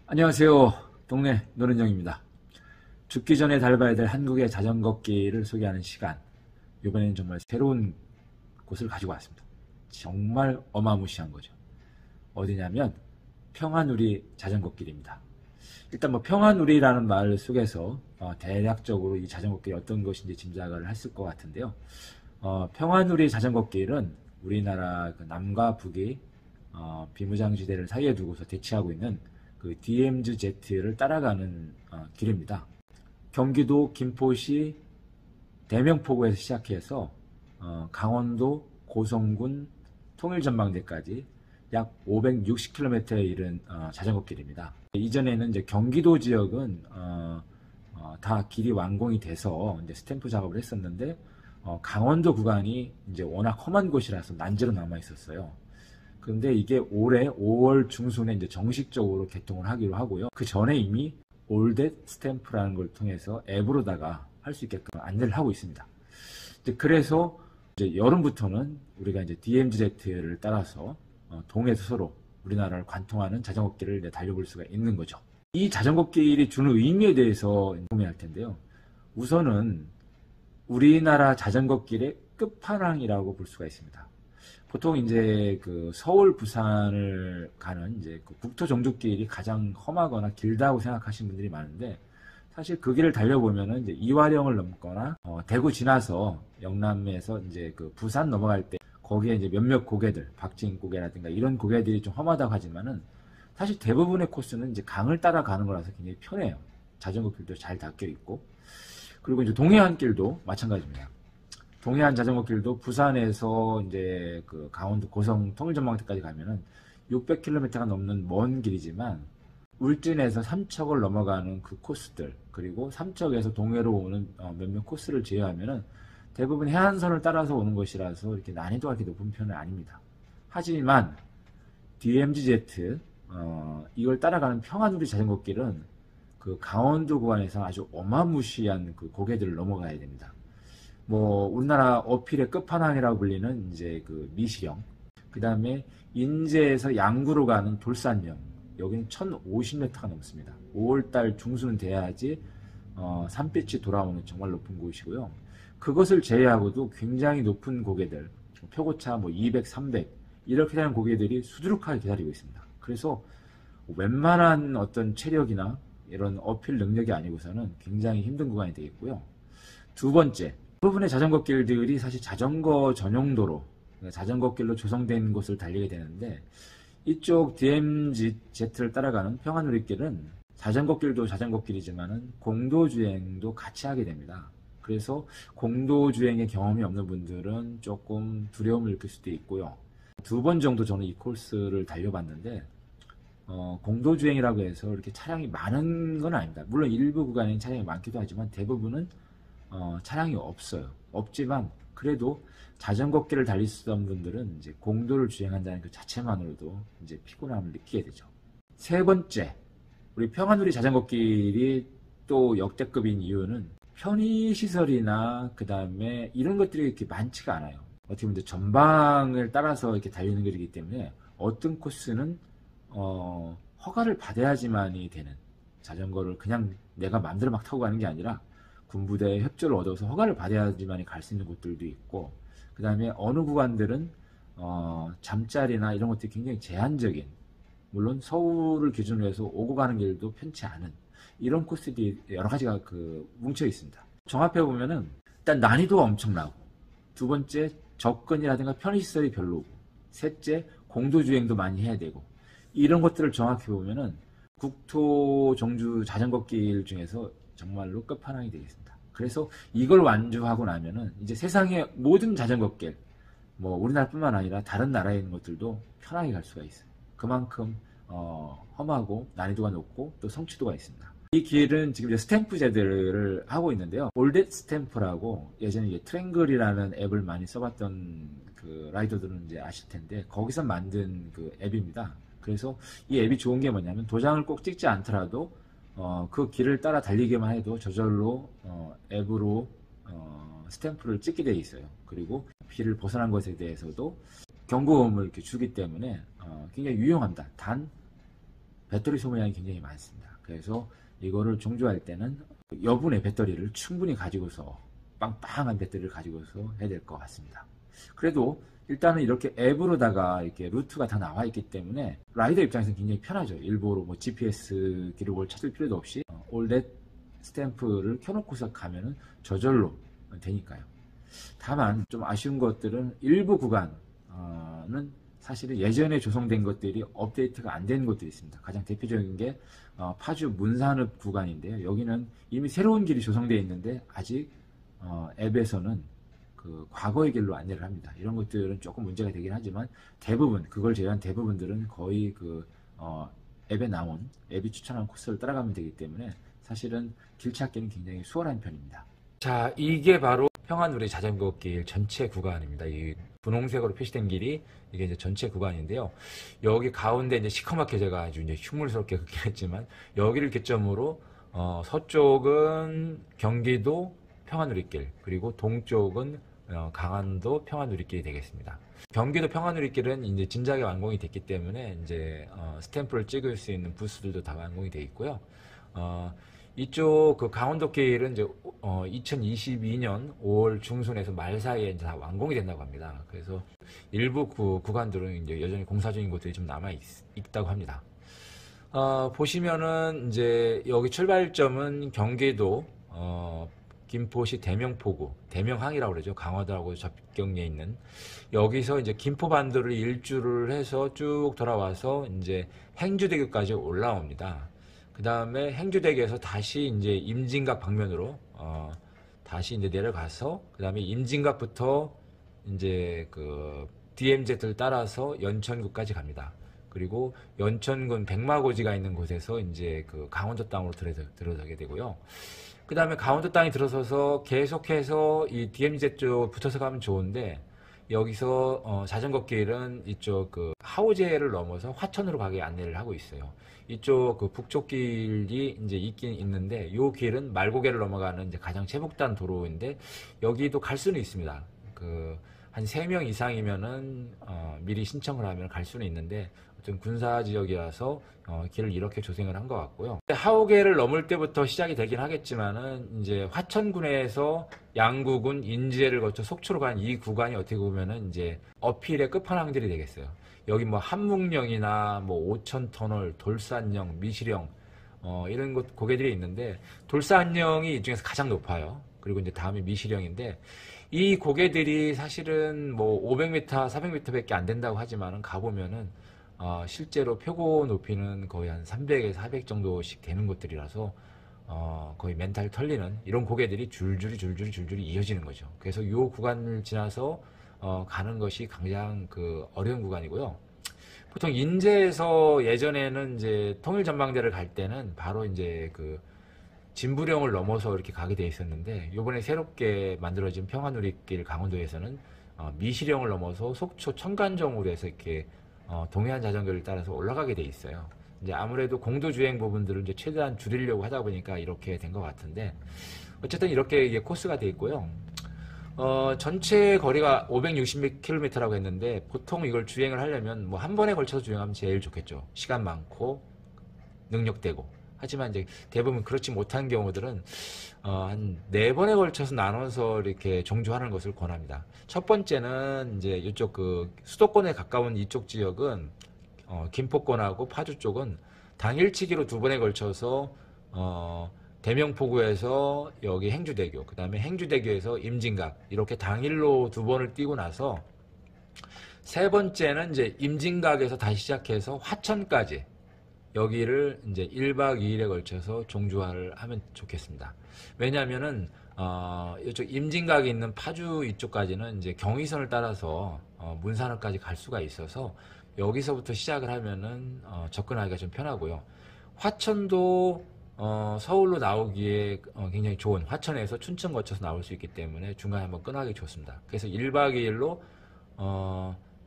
안녕하세요. 동네 노는정입니다. 죽기 전에 밟아야 될 한국의 자전거길을 소개하는 시간. 이번에는 정말 새로운 곳을 가지고 왔습니다. 정말 어마무시한 거죠. 어디냐면 평화누리 자전거길입니다. 일단 평화누리라는 말 속에서 대략적으로 이 자전거길이 어떤 것인지 짐작을 했을 것 같은데요. 평화누리 자전거길은 우리나라 그 남과 북이 비무장지대를 사이에 두고서 대치하고 있는 그 DMZ를 따라가는 길입니다. 경기도 김포시 대명포구에서 시작해서 강원도 고성군 통일전망대까지 약 560km에 이른 자전거길입니다. 이전에는 이제 경기도 지역은 다 길이 완공이 돼서 이제 스탬프 작업을 했었는데 강원도 구간이 이제 워낙 험한 곳이라서 난제로 남아 있었어요. 그런데 이게 올해 5월 중순에 이제 정식적으로 개통을 하기로 하고요. 그 전에 이미 올댓 스탬프라는 걸 통해서 앱으로다가 할 수 있게끔 안내를 하고 있습니다. 이제 그래서 이제 여름부터는 우리가 이제 DMZ를 따라서 동해 서로 우리나라를 관통하는 자전거길을 이제 달려볼 수가 있는 거죠. 이 자전거길이 주는 의미에 대해서 궁금해할 텐데요. 우선은 우리나라 자전거길의 끝판왕이라고 볼 수가 있습니다. 보통 이제 그 서울, 부산을 가는 이제 그 국토 정두길이 가장 험하거나 길다고 생각하시는 분들이 많은데, 사실 그 길을 달려보면은 이제 이화령을 넘거나 대구 지나서 영남에서 이제 그 부산 넘어갈 때 거기에 이제 몇몇 고개들, 박진 고개라든가 이런 고개들이 좀 험하다고 하지만은 사실 대부분의 코스는 이제 강을 따라가는 거라서 굉장히 편해요. 자전거 길도 잘 닦여 있고, 그리고 이제 동해안길도 마찬가지입니다. 동해안 자전거길도 부산에서 이제 그 강원도 고성 통일전망대까지 가면은 600km가 넘는 먼 길이지만 울진에서 삼척을 넘어가는 그 코스들, 그리고 삼척에서 동해로 오는 몇몇 코스를 제외하면은 대부분 해안선을 따라서 오는 것이라서 이렇게 난이도가 그렇게 높은 편은 아닙니다. 하지만 DMZ 이걸 따라가는 평화누리 자전거길은 그 강원도 구간에서 아주 어마무시한 그 고개들을 넘어가야 됩니다. 우리나라 어필의 끝판왕이라고 불리는 이제 그 미시령, 그 다음에 인제에서 양구로 가는 돌산령, 여기는 1050m가 넘습니다. 5월달 중순은 돼야지 산빛이 돌아오는 정말 높은 곳이고요. 그것을 제외하고도 굉장히 높은 고개들, 표고차 200, 300 이렇게 되는 고개들이 수두룩하게 기다리고 있습니다. 그래서 웬만한 어떤 체력이나 이런 어필 능력이 아니고서는 굉장히 힘든 구간이 되겠고요. 두 번째, 대부분의 자전거길들이 사실 자전거 전용도로, 자전거길로 조성된 곳을 달리게 되는데, 이쪽 DMZ를 따라가는 평화누리길은 자전거길도 자전거길이지만은 공도주행도 같이 하게 됩니다. 그래서 공도주행의 경험이 없는 분들은 조금 두려움을 느낄 수도 있고요. 2번 정도 저는 이 코스를 달려봤는데, 공도주행이라고 해서 이렇게 차량이 많은 건 아닙니다. 물론 일부 구간에는 차량이 많기도 하지만 대부분은 차량이 없어요. 없지만 그래도 자전거길을 달리시던 분들은 이제 공도를 주행한다는 그 자체만으로도 이제 피곤함을 느끼게 되죠. 세 번째, 우리 평화누리 자전거길이 또 역대급인 이유는 편의시설이나 그 다음에 이런 것들이 이렇게 많지가 않아요. 어떻게 보면 전방을 따라서 이렇게 달리는 길이기 때문에 어떤 코스는 허가를 받아야지만이 되는, 자전거를 그냥 내가 마음대로 막 타고 가는 게 아니라 군부대의 협조를 얻어서 허가를 받아야지만 갈 수 있는 곳들도 있고, 그 다음에 어느 구간들은 잠자리나 이런 것들이 굉장히 제한적인, 물론 서울을 기준으로 해서 오고 가는 길도 편치 않은 이런 코스들이 여러 가지가 뭉쳐 있습니다. 종합해 보면은 일단 난이도가 엄청나고, 두 번째 접근이라든가 편의시설이 별로고, 셋째 공도주행도 많이 해야 되고, 이런 것들을 종합해 보면은 국토 정주 자전거길 중에서 정말로 끝판왕이 되겠습니다. 그래서 이걸 완주하고 나면은 이제 세상의 모든 자전거길, 우리나라뿐만 아니라 다른 나라에 있는 것들도 편하게 갈 수가 있어요. 그만큼 험하고 난이도가 높고 또 성취도가 있습니다. 이 길은 지금 이제 스탬프 제도를 하고 있는데요. 올댓 스탬프라고 예전에 트랭글이라는 앱을 많이 써봤던 그 라이더들은 이제 아실 텐데 거기서 만든 그 앱입니다. 그래서 이 앱이 좋은 게 뭐냐면 도장을 꼭 찍지 않더라도 그 길을 따라 달리기만 해도 저절로 앱으로 스탬프를 찍게 돼 있어요. 그리고 길을 벗어난 것에 대해서도 경고음을 이렇게 주기 때문에 굉장히 유용합니다. 단 배터리 소모량이 굉장히 많습니다. 그래서 이거를 종조할 때는 여분의 배터리를 충분히 가지고서 빵빵한 배터리를 가지고서 해야 될 것 같습니다. 그래도 일단은 이렇게 앱으로다가 이렇게 루트가 다 나와 있기 때문에 라이더 입장에서는 굉장히 편하죠. 일부러 뭐 GPS 기록을 찾을 필요도 없이 올댓 스탬프를 켜놓고서 가면은 저절로 되니까요. 다만 좀 아쉬운 것들은 일부 구간은 사실은 예전에 조성된 것들이 업데이트가 안 된 것들이 있습니다. 가장 대표적인 게 파주 문산읍 구간인데요. 여기는 이미 새로운 길이 조성되어 있는데 아직 앱에서는 그 과거의 길로 안내를 합니다. 이런 것들은 조금 문제가 되긴 하지만 대부분 그걸 제외한 대부분들은 거의 그 앱에 나온 앱이 추천한 코스를 따라가면 되기 때문에 사실은 길 찾기는 굉장히 수월한 편입니다. 자, 이게 바로 평안우리 자전거 길 전체 구간입니다. 이 분홍색으로 표시된 길이 이게 이제 전체 구간인데요. 여기 가운데 이제 시커멓게 제가 아주 이제 흉물스럽게 긋긴 여기를 기점으로 서쪽은 경기도 평안우리길, 그리고 동쪽은 강원도 평안우리길이 되겠습니다. 경기도 평안우리길은 이제 진작에 완공이 됐기 때문에 이제 스탬프를 찍을 수 있는 부스들도 다 완공이 되어 있고요. 이쪽 그 강원도길은 이제 2022년 5월 중순에서 말 사이에 이제 다 완공이 된다고 합니다. 그래서 일부 구간들은 이제 여전히 공사 중인 곳들이 좀 남아 있다고 합니다. 보시면은 이제 여기 출발점은 경기도 김포시 대명포구, 대명항이라고 그러죠. 강화도하고 접경에 있는 여기서 이제 김포반도를 일주를 해서 쭉 돌아와서 이제 행주대교까지 올라옵니다. 그 다음에 행주대교에서 다시 이제 임진각 방면으로 다시 이제 내려가서 그 다음에 임진각부터 이제 그 DMZ를 따라서 연천구까지 갑니다. 그리고 연천군 백마고지가 있는 곳에서 이제 그 강원도 땅으로 들어서게 되고요. 그 다음에 강원도 땅이 들어서서 계속해서 이 DMZ 쪽 붙어서 가면 좋은데 여기서 자전거 길은 이쪽 그 하우제를 넘어서 화천으로 가게 안내를 하고 있어요. 이쪽 그 북쪽 길이 이제 있긴 있는데 이 길은 말고개를 넘어가는 이제 가장 최북단 도로인데 여기도 갈 수는 있습니다. 그 한 3명 이상이면은 미리 신청을 하면 갈 수는 있는데 어떤 군사 지역이라서 길을 이렇게 조성을 한 것 같고요. 하우계를 넘을 때부터 시작이 되긴 하겠지만은 이제 화천군에서 양구군 인제를 거쳐 속초로 간 이 구간이 어떻게 보면은 이제 어필의 끝판왕들이 되겠어요. 여기 뭐 한묵령이나 뭐 오천터널, 돌산령, 미시령 이런 곳 고개들이 있는데 돌산령이 이 중에서 가장 높아요. 그리고 이제 다음이 미시령인데 이 고개들이 사실은 뭐 500m, 400m 밖에 안 된다고 하지만은 가보면은 실제로 표고 높이는 거의 한 300에서 400 정도씩 되는 곳들이라서 거의 멘탈 털리는 이런 고개들이 줄줄이 이어지는 거죠. 그래서 이 구간을 지나서 가는 것이 가장 그 어려운 구간이고요. 보통 인제에서 예전에는 이제 통일전망대를 갈 때는 바로 이제 그 진부령을 넘어서 이렇게 가게 돼 있었는데 이번에 새롭게 만들어진 평안우리길 강원도에서는 미시령을 넘어서 속초 청간정으로 해서 이렇게 동해안 자전거를 따라서 올라가게 돼 있어요. 이제 아무래도 공도 주행 부분들을 이제 최대한 줄이려고 하다 보니까 이렇게 된 것 같은데 어쨌든 이렇게 이게 코스가 돼 있고요. 전체 거리가 560km라고 했는데 보통 이걸 주행을 하려면 뭐 한 번에 걸쳐서 주행하면 제일 좋겠죠. 시간 많고 능력되고. 하지만 이제 대부분 그렇지 못한 경우들은 한 4번에 걸쳐서 나눠서 이렇게 종주하는 것을 권합니다. 첫 번째는 이제 이쪽 그 수도권에 가까운 이쪽 지역은 김포권하고 파주 쪽은 당일치기로 2번에 걸쳐서 대명포구에서 여기 행주대교, 그 다음에 행주대교에서 임진각 이렇게 당일로 2번을 뛰고 나서 세 번째는 이제 임진각에서 다시 시작해서 화천까지 여기를 이제 1박 2일에 걸쳐서 종주화를 하면 좋겠습니다. 왜냐하면은 이쪽 임진각에 있는 파주 이쪽까지는 이제 경의선을 따라서 문산읍까지 갈 수가 있어서 여기서부터 시작을 하면은 접근하기가 좀 편하고요. 화천도 서울로 나오기에 굉장히 좋은, 화천에서 춘천 거쳐서 나올 수 있기 때문에 중간에 한번 끊어가기 좋습니다. 그래서 1박 2일로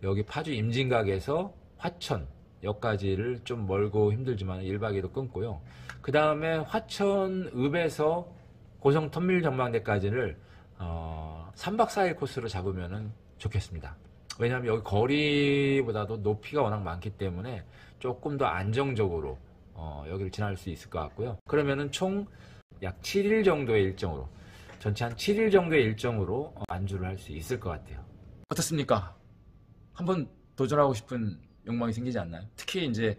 여기 파주 임진각에서 화천역까지를 좀 멀고 힘들지만 1박 2일도 끊고요. 그 다음에 화천읍에서 고성 터밀 전망대까지를 3박 4일 코스로 잡으면 좋겠습니다. 왜냐하면 여기 거리보다도 높이가 워낙 많기 때문에 조금 더 안정적으로 여기를 지날 수 있을 것 같고요. 그러면은 총 약 7일 정도의 일정으로, 전체 한 7일 정도의 일정으로 안주를 할 수 있을 것 같아요. 어떻습니까? 한번 도전하고 싶은 욕망이 생기지 않나요? 특히 이제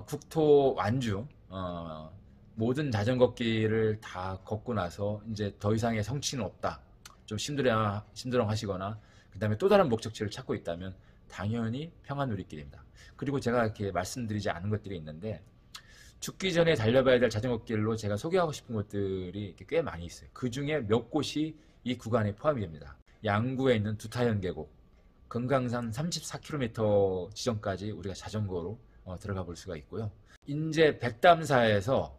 국토 완주, 모든 자전거 길을 다 걷고 나서 이제 더 이상의 성취는 없다, 좀 심드렁 하시거나 그 다음에 또 다른 목적지를 찾고 있다면 당연히 평안누리길입니다. 그리고 제가 이렇게 말씀드리지 않은 것들이 있는데, 죽기 전에 달려봐야 될 자전거 길로 제가 소개하고 싶은 곳들이 꽤 많이 있어요. 그 중에 몇 곳이 이 구간에 포함이 됩니다. 양구에 있는 두타연 계곡, 금강산 34km 지점까지 우리가 자전거로 들어가 볼 수가 있고요. 인제 백담사에서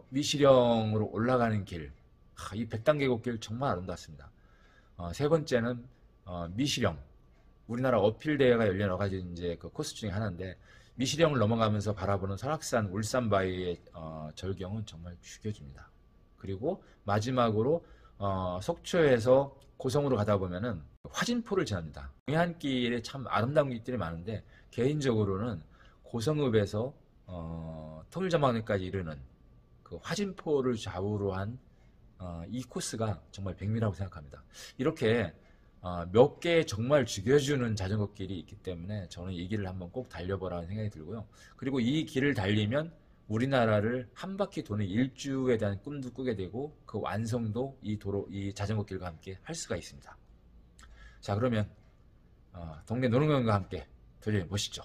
미시령으로 올라가는 길, 이 백담계곡길 정말 아름답습니다. 세 번째는 미시령, 우리나라 어필 대회가 열린 여러 가지 이제 그 코스 중에 하나인데, 미시령을 넘어가면서 바라보는 설악산 울산바위의 절경은 정말 죽여줍니다. 그리고 마지막으로 속초에서 고성으로 가다 보면은 화진포를 지납니다. 동해안길에 참 아름다운 길들이 많은데, 개인적으로는 고성읍에서 터밀전망대까지 이르는 그 화진포를 좌우로 한 이 코스가 정말 백미라고 생각합니다. 이렇게 몇 개의 정말 죽여주는 자전거 길이 있기 때문에 저는 이 길을 한번 꼭 달려보라는 생각이 들고요. 그리고 이 길을 달리면 우리나라를 한 바퀴 도는 일주에 대한 꿈도 꾸게 되고, 그 완성도 이 자전거 길과 함께 할 수가 있습니다. 자, 그러면 동네 노는관과 함께 도전해 보시죠.